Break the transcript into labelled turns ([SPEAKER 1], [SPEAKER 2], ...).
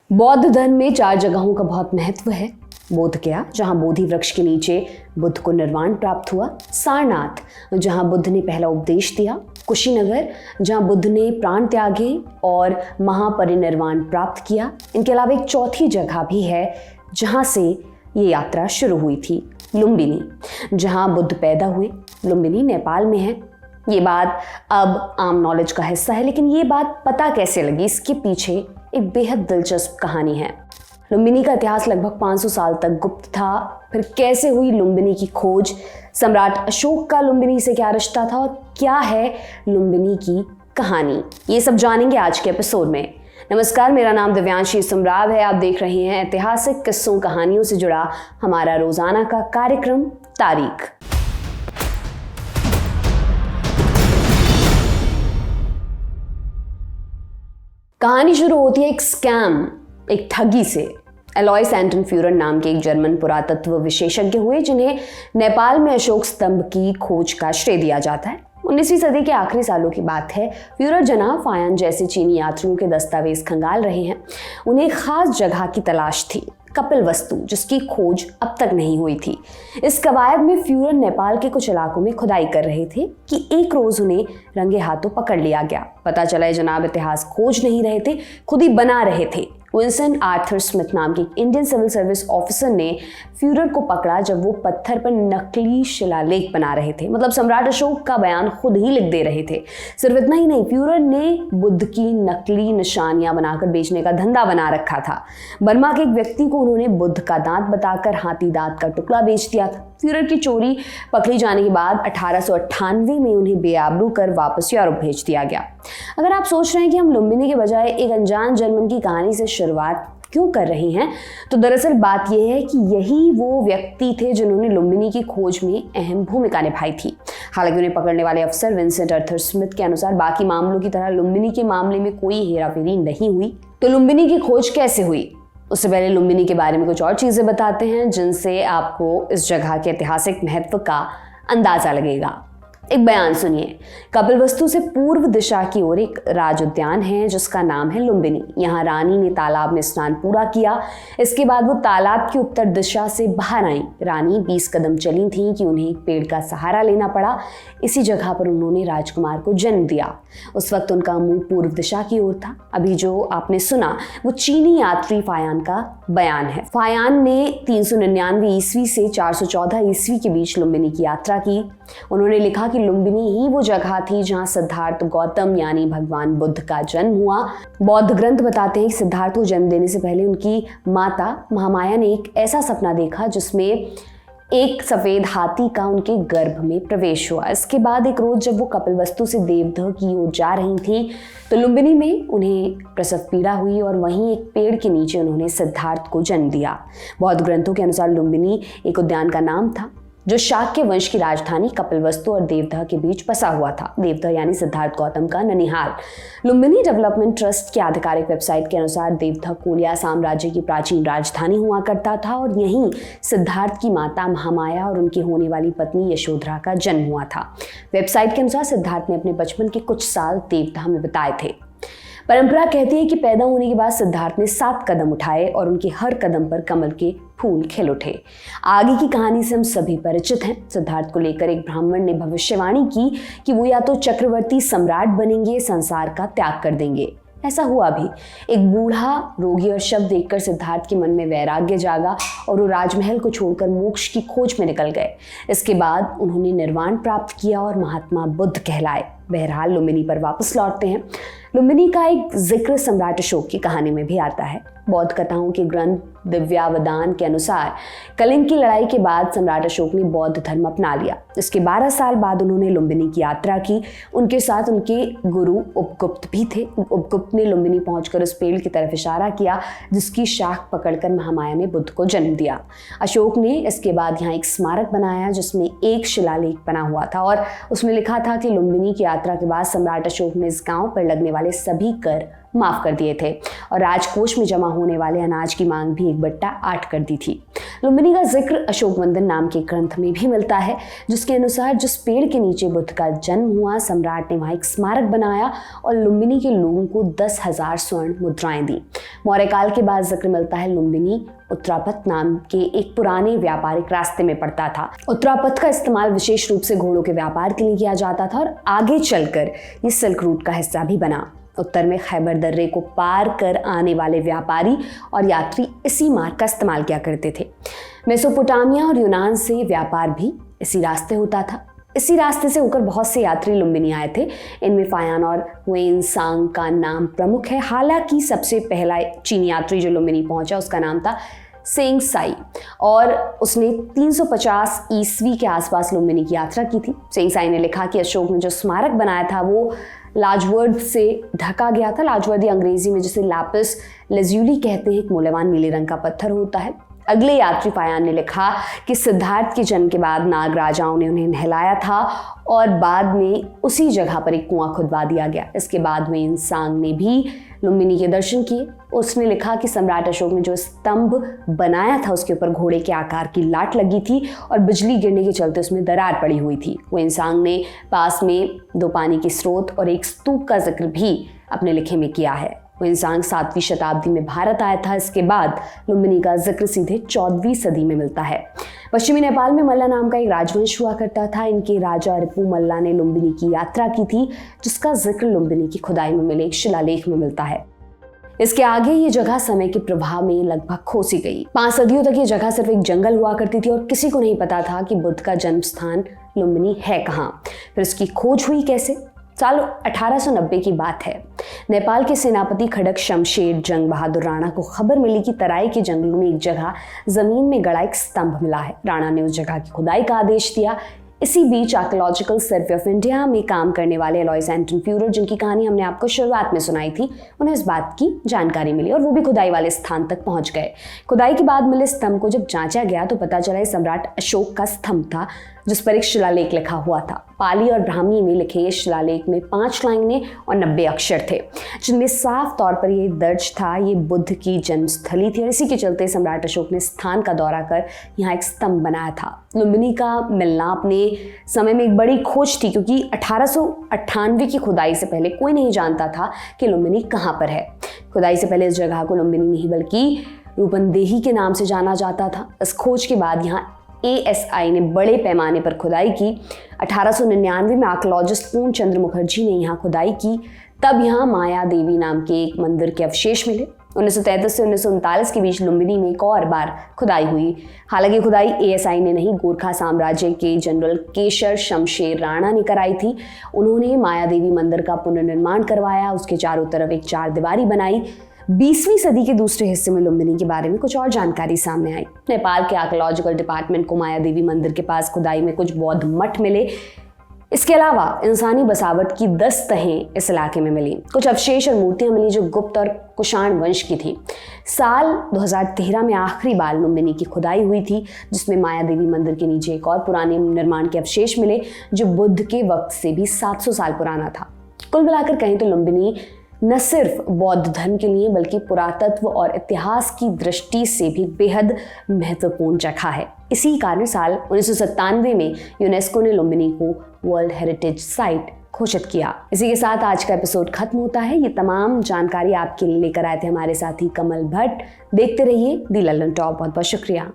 [SPEAKER 1] बौद्ध धर्म में 4 जगहों का बहुत महत्व है। बोधगया, जहां बोधि वृक्ष के नीचे बुद्ध को निर्वाण प्राप्त हुआ। सारनाथ, जहां बुद्ध ने पहला उपदेश दिया। कुशीनगर, जहां बुद्ध ने प्राण त्यागे और महापरिनिर्वाण प्राप्त किया। इनके अलावा एक चौथी जगह भी है जहां से ये यात्रा शुरू हुई थी, लुम्बिनी, जहां बुद्ध पैदा हुए। लुम्बिनी नेपाल में है। ये बात अब आम नॉलेज का हिस्सा है, लेकिन ये बात पता कैसे लगी, इसके पीछे एक बेहद दिलचस्प कहानी है। लुम्बिनी का इतिहास लगभग 500 साल तक गुप्त था। फिर कैसे हुई लुम्बिनी की खोज, सम्राट अशोक का लुम्बिनी से क्या रिश्ता था और क्या है लुम्बिनी की कहानी, ये सब जानेंगे आज के एपिसोड में। नमस्कार, मेरा नाम दिव्यांशी सुमराव है। आप देख रहे हैं ऐतिहासिक किस्सों कहानियों से जुड़ा हमारा रोजाना का कार्यक्रम तारीख। कहानी शुरू होती है एक स्कैम, एक ठगी से। एलॉयस एंटन फ्यूरर नाम के एक जर्मन पुरातत्व विशेषज्ञ हुए, जिन्हें नेपाल में अशोक स्तंभ की खोज का श्रेय दिया जाता है। 19वीं सदी के आखिरी सालों की बात है। फ्यूरर जनाब फायन जैसे चीनी यात्रियों के दस्तावेज खंगाल रहे हैं। उन्हें एक खास जगह की तलाश थी, कपिलवस्तु, जिसकी खोज अब तक नहीं हुई थी। इस कवायद में फ्यूरर नेपाल के कुछ इलाकों में खुदाई कर रहे थे कि एक रोज उन्हें रंगे हाथों पकड़ लिया गया। पता चला है जनाब इतिहास खोज नहीं रहे थे, खुद ही बना रहे थे। विंसन आर्थर स्मिथ नाम के इंडियन सिविल सर्विस ऑफिसर ने फ्यूरर को पकड़ा जब वो पत्थर पर नकली शिलालेख बना रहे थे। मतलब सम्राट अशोक का बयान खुद ही लिख दे रहे थे। सिर्फ इतना ही नहीं, फ्यूरर ने बुद्ध की नकली निशानियां बनाकर बेचने का धंधा बना रखा था। बर्मा के एक व्यक्ति को उन्होंने बुद्ध का दांत बताकर हाथी दांत का टुकड़ा बेच दिया था। फ्यूरर की चोरी पकड़ी जाने के बाद 1898 में उन्हें बेआबरू कर वापस यूरोप भेज दिया गया। अगर आप सोच रहे हैं कि हम लुम्बिनी के बजाय एक अनजान जर्मन की कहानी से शुरुआत क्यों कर रहे हैं, तो दरअसल बात यह है कि यही वो व्यक्ति थे जिन्होंने लुम्बिनी की खोज में अहम भूमिका निभाई थी। हालांकि उन्हें पकड़ने वाले अफसर विंसेंट आर्थर स्मिथ के अनुसार बाकी मामलों की तरह लुम्बिनी के मामले में कोई हेराफेरी नहीं हुई। तो लुम्बिनी की खोज कैसे हुई, उससे पहले लुम्बिनी के बारे में कुछ और चीजें बताते हैं जिनसे आपको इस जगह के ऐतिहासिक महत्व का अंदाजा लगेगा। एक बयान सुनिए। कपिलवस्तु से पूर्व दिशा की ओर एक राज उद्यान है जिसका नाम है लुम्बिनी। यहाँ रानी ने तालाब में स्नान पूरा किया। इसके बाद वो तालाब की उत्तर दिशा से बाहर आई। रानी 20 कदम चली थी कि उन्हें एक पेड़ का सहारा लेना पड़ा। इसी जगह पर उन्होंने राजकुमार को जन्म दिया। उस वक्त उनका मुंह पूर्व दिशा की ओर था। अभी जो आपने सुना वो चीनी यात्री फायान का बयान है। फायान ने 399 ईस्वी से 414 ईस्वी के बीच लुम्बिनी की यात्रा की। उन्होंने लिखा कि लुम्बिनी ही वो जगह थी जहां सिद्धार्थ गौतम यानी भगवान बुद्ध का जन्म हुआ। बौद्ध ग्रंथ बताते हैं कि सिद्धार्थ को जन्म देने से पहले उनकी माता महामाया ने एक ऐसा सपना देखा जिसमें एक सफेद हाथी का उनके गर्भ में प्रवेश हुआ। इसके बाद एक रोज जब वो कपिलवस्तु से देवदह की ओर जा रही थी तो लुम्बिनी में उन्हें प्रसव पीड़ा हुई और वहीं एक पेड़ के नीचे उन्होंने सिद्धार्थ को जन्म दिया। बौद्ध ग्रंथों के अनुसार लुम्बिनी एक उद्यान का नाम था जो शाक्य वंश की राजधानी कपिलवस्तु और देवदह के बीच बसा हुआ था। देवदह यानी सिद्धार्थ गौतम का ननिहाल। लुम्बिनी डेवलपमेंट ट्रस्ट की आधिकारिक वेबसाइट के अनुसार देवदह कोलिया साम्राज्य की प्राचीन राजधानी हुआ करता था और यहीं सिद्धार्थ की माता महामाया और उनकी होने वाली पत्नी यशोधरा का जन्म हुआ था। वेबसाइट के अनुसार सिद्धार्थ ने अपने बचपन के कुछ साल देवदह में बिताए थे। परंपरा कहती है कि पैदा होने के बाद सिद्धार्थ ने 7 कदम उठाए और उनके हर कदम पर कमल के फूल खिल उठे। आगे की कहानी से हम सभी परिचित हैं। सिद्धार्थ को लेकर एक ब्राह्मण ने भविष्यवाणी की कि वो या तो चक्रवर्ती सम्राट बनेंगे, संसार का त्याग कर देंगे। ऐसा हुआ भी। एक बूढ़ा रोगी और शव देखकर सिद्धार्थ के मन में वैराग्य जागा और वो राजमहल को छोड़कर मोक्ष की खोज में निकल गए। इसके बाद उन्होंने निर्वाण प्राप्त किया और महात्मा बुद्ध कहलाए। बहरहाल लुम्बिनी पर वापस लौटते हैं। लुम्बिनी का एक जिक्र सम्राट अशोक की कहानी में भी आता है। बौद्ध कथाओं के ग्रंथ दिव्यावदान के अनुसार कलिंग की लड़ाई के बाद सम्राट अशोक ने बौद्ध धर्म अपना लिया। इसके 12 साल बाद उन्होंने लुम्बिनी की यात्रा की। उनके साथ उनके गुरु उपगुप्त भी थे। उपगुप्त ने लुम्बिनी पहुंचकर उस पेड़ की तरफ इशारा किया जिसकी शाख पकड़कर महामाया ने बुद्ध को जन्म दिया। अशोक ने इसके बाद यहाँ एक स्मारक बनाया जिसमें एक शिलालेख बना हुआ था और उसमें लिखा था कि लुम्बिनी की यात्रा के बाद सम्राट अशोक ने इस गांव पर लगने वाले सभी कर माफ कर दिए थे और राजकोष में जमा होने वाले अनाज की मांग भी 1/8 कर दी थी। लुम्बिनी का जिक्र अशोकवंदन नाम के ग्रंथ में भी मिलता है, जिसके अनुसार जिस पेड़ के नीचे बुद्ध का जन्म हुआ, सम्राट ने वहां एक स्मारक बनाया और लुम्बिनी के लोगों को 10,000 स्वर्ण मुद्राएं दी। मौर्य काल के बाद जिक्र मिलता है लुम्बिनी उत्तरापथ नाम के एक पुराने व्यापारिक रास्ते में पड़ता था। उत्तरापथ का इस्तेमाल विशेष रूप से घोड़ों के व्यापार के लिए किया जाता था और आगे चलकर ये सिल्क रूट का हिस्सा भी बना। उत्तर में खैबर दर्रे को पार कर आने वाले व्यापारी और यात्री इसी मार्ग का इस्तेमाल किया करते थे। मेसोपोटामिया और यूनान से व्यापार भी इसी रास्ते होता था। इसी रास्ते से होकर बहुत से यात्री लुम्बिनी आए थे। इनमें फायान और हुएनसांग का नाम प्रमुख है। हालांकि सबसे पहला चीनी यात्री जो लुम्बिनी पहुंचा उसका नाम था सेंग साई और उसने 350 ईस्वी के आसपास लुम्बिनी की यात्रा की थी। सेंग साई ने लिखा कि अशोक ने जो स्मारक बनाया था वो लाजवर्द से ढका गया था। लाजवर्दी अंग्रेजी में जिसे लैपिस लैजुली कहते हैं, एक मूल्यवान नीले रंग का पत्थर होता है। अगले यात्री फायान ने लिखा कि सिद्धार्थ के जन्म के बाद नाग राजाओं ने उन्हें नहलाया था और बाद में उसी जगह पर एक कुआं खुदवा दिया गया। इसके बाद में इंसान ने भी लुम्बिनी के दर्शन किए। उसने लिखा कि सम्राट अशोक ने जो स्तंभ बनाया था उसके ऊपर घोड़े के आकार की लाट लगी थी और बिजली गिरने के चलते उसमें दरार पड़ी हुई थी। वो इंसान ने पास में 2 पानी के स्रोत और एक स्तूप का जिक्र भी अपने लिखे में किया है। वो इंसान 7वीं शताब्दी में भारत आया था। इसके बाद लुम्बिनी का जिक्र सीधे 14वीं सदी में मिलता है। पश्चिमी नेपाल में मल्ला नाम का एक राजवंश हुआ करता था। इनके राजा रिपु मल्ला ने लुम्बिनी की यात्रा की थी, जिसका जिक्र लुम्बिनी की खुदाई में मिले एक शिलालेख में मिलता है। इसके आगे ये जगह समय के प्रभाव में लगभग खोसी गई। 5 सदियों तक ये जगह सिर्फ एक जंगल हुआ करती थी और किसी को नहीं पता था कि बुद्ध का जन्म स्थान लुम्बिनी है कहाँ। फिर इसकी खोज हुई कैसे? साल 1890 की बात है। नेपाल के सेनापति खड़क शमशेर जंग बहादुर राणा को खबर मिली कि तराई के जंगलों में एक जगह जमीन में गड़ा एक स्तंभ मिला है। राणा ने उस जगह की खुदाई का आदेश दिया। इसी बीच आर्कियोलॉजिकल सर्वे ऑफ इंडिया में काम करने वाले एलॉयस एंटन फ्यूरर, जिनकी कहानी हमने आपको शुरुआत में सुनाई थी, उन्हें इस बात की जानकारी मिली और वो भी खुदाई वाले स्थान तक पहुंच गए। खुदाई के बाद मिले स्तंभ को जब जांचा गया तो पता चला सम्राट अशोक का स्तंभ था, जिस पर एक शिलालेख लिखा हुआ था। पाली और ब्राह्मी में लिखे इस शिलालेख में 5 लाइनें और 90 अक्षर थे, जिनमें साफ तौर पर यह दर्ज था ये बुद्ध की जन्मस्थली थी और इसी के चलते सम्राट अशोक ने स्थान का दौरा कर यहाँ एक स्तंभ बनाया था। लुम्बिनी का मिलना अपने समय में एक बड़ी खोज थी, क्योंकि 1898 की खुदाई से पहले कोई नहीं जानता था कि लुम्बिनी कहाँ पर है। खुदाई से पहले इस जगह को लुम्बिनी नहीं बल्कि रूपंदेही के नाम से जाना जाता था। इस खोज के बाद यहाँ ASI ने बड़े पैमाने पर खुदाई की। 1899 में आर्कियोलॉजिस्ट पूर्ण चंद्र मुखर्जी ने यहाँ खुदाई की। तब यहाँ माया देवी नाम के एक मंदिर के अवशेष मिले। 1933 से 1939 के बीच लुम्बिनी में एक और बार खुदाई हुई। हालांकि खुदाई ASI ने नहीं, गोरखा साम्राज्य के जनरल केशर शमशेर राणा ने कराई थी। उन्होंने माया देवी मंदिर का पुनर्निर्माण करवाया, उसके चारों तरफ एक 4 दीवारी बनाई। 20वीं सदी के दूसरे हिस्से में लुम्बिनी के बारे में कुछ और जानकारी सामने आई। नेपाल के आर्कियोलॉजिकल डिपार्टमेंट को माया देवी मंदिर के पास खुदाई में कुछ बौद्ध मठ मिले। इसके अलावा इंसानी बसावट की 10 तहें इस इलाके में मिली। कुछ अवशेष और मूर्तियां मिली जो गुप्त और कुषाण वंश की थी। साल 2013 में आखिरी बार लुम्बिनी की खुदाई हुई थी, जिसमें माया देवी मंदिर के नीचे एक और पुराने निर्माण के अवशेष मिले जो बुद्ध के वक्त से भी 700 साल पुराना था। कुल मिलाकर कहें तो लुम्बिनी न सिर्फ बौद्ध धर्म के लिए बल्कि पुरातत्व और इतिहास की दृष्टि से भी बेहद महत्वपूर्ण जगह है। इसी कारण साल 1997 में यूनेस्को ने लुम्बिनी को वर्ल्ड हेरिटेज साइट घोषित किया। इसी के साथ आज का एपिसोड खत्म होता है। ये तमाम जानकारी आपके लिए लेकर आए थे हमारे साथी कमल भट्ट। देखते रहिए दी लल्लन टॉप। बहुत बहुत शुक्रिया।